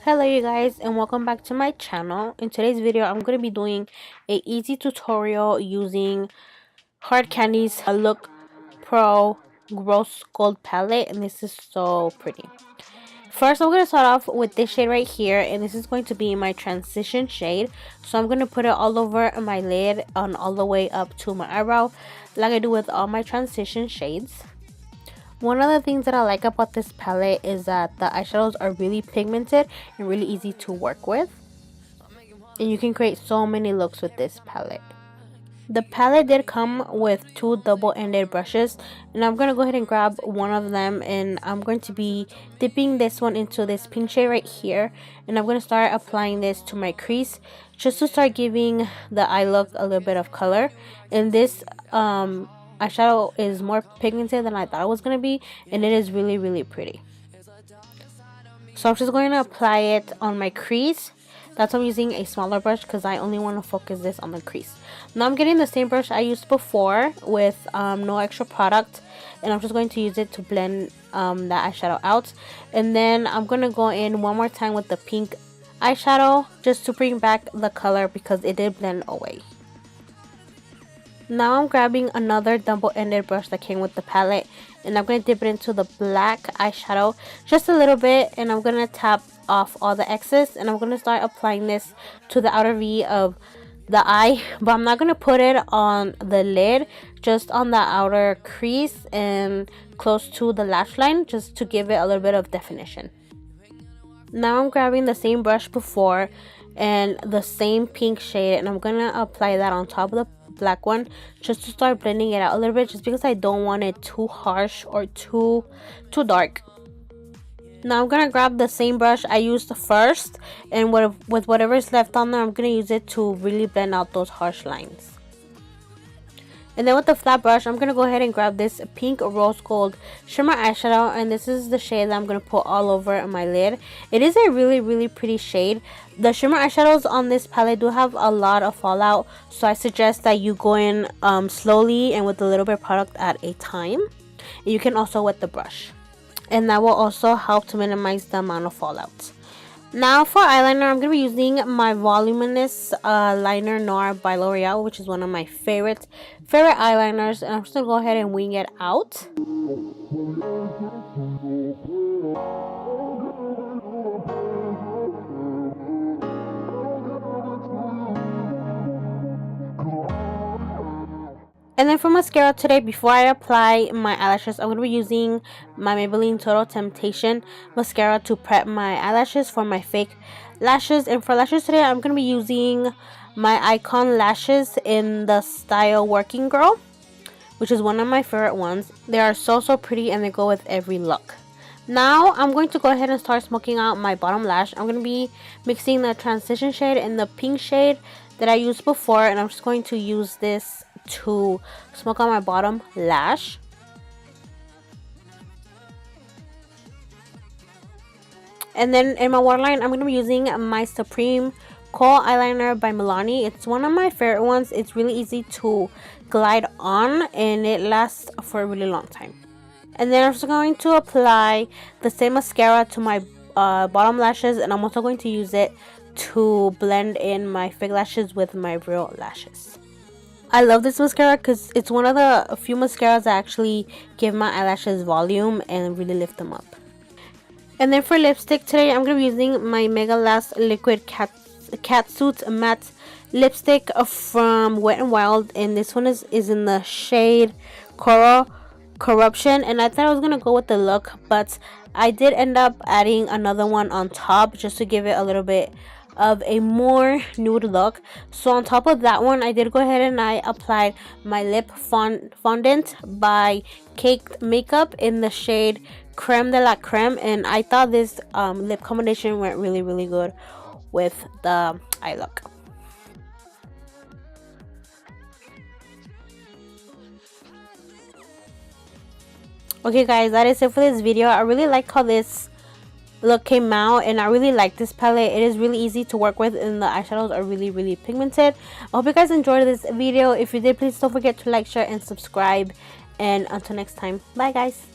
Hello you guys, and welcome back to my channel. In today's video I'm going to be doing a easy tutorial using Hard Candy's Look Pro Rose Gold palette, and this is so pretty. First I'm going to start off with this shade right here, and this is going to be my transition shade. So I'm going to put it all over my lid and all the way up to my eyebrow, like I do with all my transition shades. One of the things that I like about this palette is that the eyeshadows are really pigmented and really easy to work with. And you can create so many looks with this palette. The palette did come with two double-ended brushes, and I'm going to go ahead and grab one of them, and I'm going to be dipping this one into this pink shade right here, and I'm going to start applying this to my crease just to start giving the eye look a little bit of color. And this eyeshadow is more pigmented than I thought it was going to be, and it is really pretty. So I'm just going to apply it on my crease. That's why I'm using a smaller brush, because I only want to focus this on the crease. Now I'm getting the same brush I used before with no extra product, and I'm just going to use it to blend that eyeshadow out. And then I'm going to go in one more time with the pink eyeshadow just to bring back the color, because it did blend away. Now I'm grabbing another double-ended brush that came with the palette, and I'm going to dip it into the black eyeshadow just a little bit, and I'm going to tap off all the excess, and I'm going to start applying this to the outer V of the eye, but I'm not going to put it on the lid, just on the outer crease and close to the lash line, just to give it a little bit of definition. Now I'm grabbing the same brush before and the same pink shade, and I'm going to apply that on top of the black one just to start blending it out a little bit, just because I don't want it too harsh or too dark. Now I'm gonna grab the same brush I used first, and with whatever is left on there, I'm gonna use it to really blend out those harsh lines. And then with the flat brush, I'm going to go ahead and grab this pink rose gold shimmer eyeshadow, and this is the shade that I'm going to put all over my lid. It is a really pretty shade. The shimmer eyeshadows on this palette do have a lot of fallout, so I suggest that you go in slowly and with a little bit of product at a time. And you can also wet the brush, and that will also help to minimize the amount of fallout. Now for eyeliner, I'm going to be using my Voluminous Liner Noir by L'Oreal, which is one of my favorite eyeliners, and I'm just going to go ahead and wing it out. And then for mascara today, before I apply my eyelashes, I'm going to be using my Maybelline Total Temptation mascara to prep my eyelashes for my fake lashes. And for lashes today, I'm going to be using my Icon lashes in the style Working Girl, which is one of my favorite ones. They are so pretty, and they go with every look. Now I'm going to go ahead and start smoking out my bottom lash. I'm going to be mixing the transition shade and the pink shade that I used before, and I'm just going to use this to smoke out my bottom lash. And then in my waterline, I'm going to be using my Supreme Kohl eyeliner by Milani. It's one of my favorite ones. It's really easy to glide on, and it lasts for a really long time. And then I'm just going to apply the same mascara to my bottom lashes, and I'm also going to use it to blend in my fake lashes with my real lashes. I love this mascara because it's one of the few mascaras that actually give my eyelashes volume and really lift them up. And then for lipstick today, I'm going to be using my Mega Last Liquid Catsuit Matte Lipstick from Wet n Wild, and this one is in the shade Coral Corruption, and I thought I was going to go with the look, but I did end up adding another one on top just to give it a little bit of a more nude look. So on top of that one, I did go ahead and I applied my lip fondant by Caked Makeup in the shade Creme de la Creme, and I thought this lip combination went really good with the eye look. Okay guys, that is it for this video. I really like how this look came out, and I really like this palette. It is really easy to work with, and the eyeshadows are really pigmented. I hope you guys enjoyed this video. If you did, please don't forget to like, share, and subscribe. And until next time, bye guys.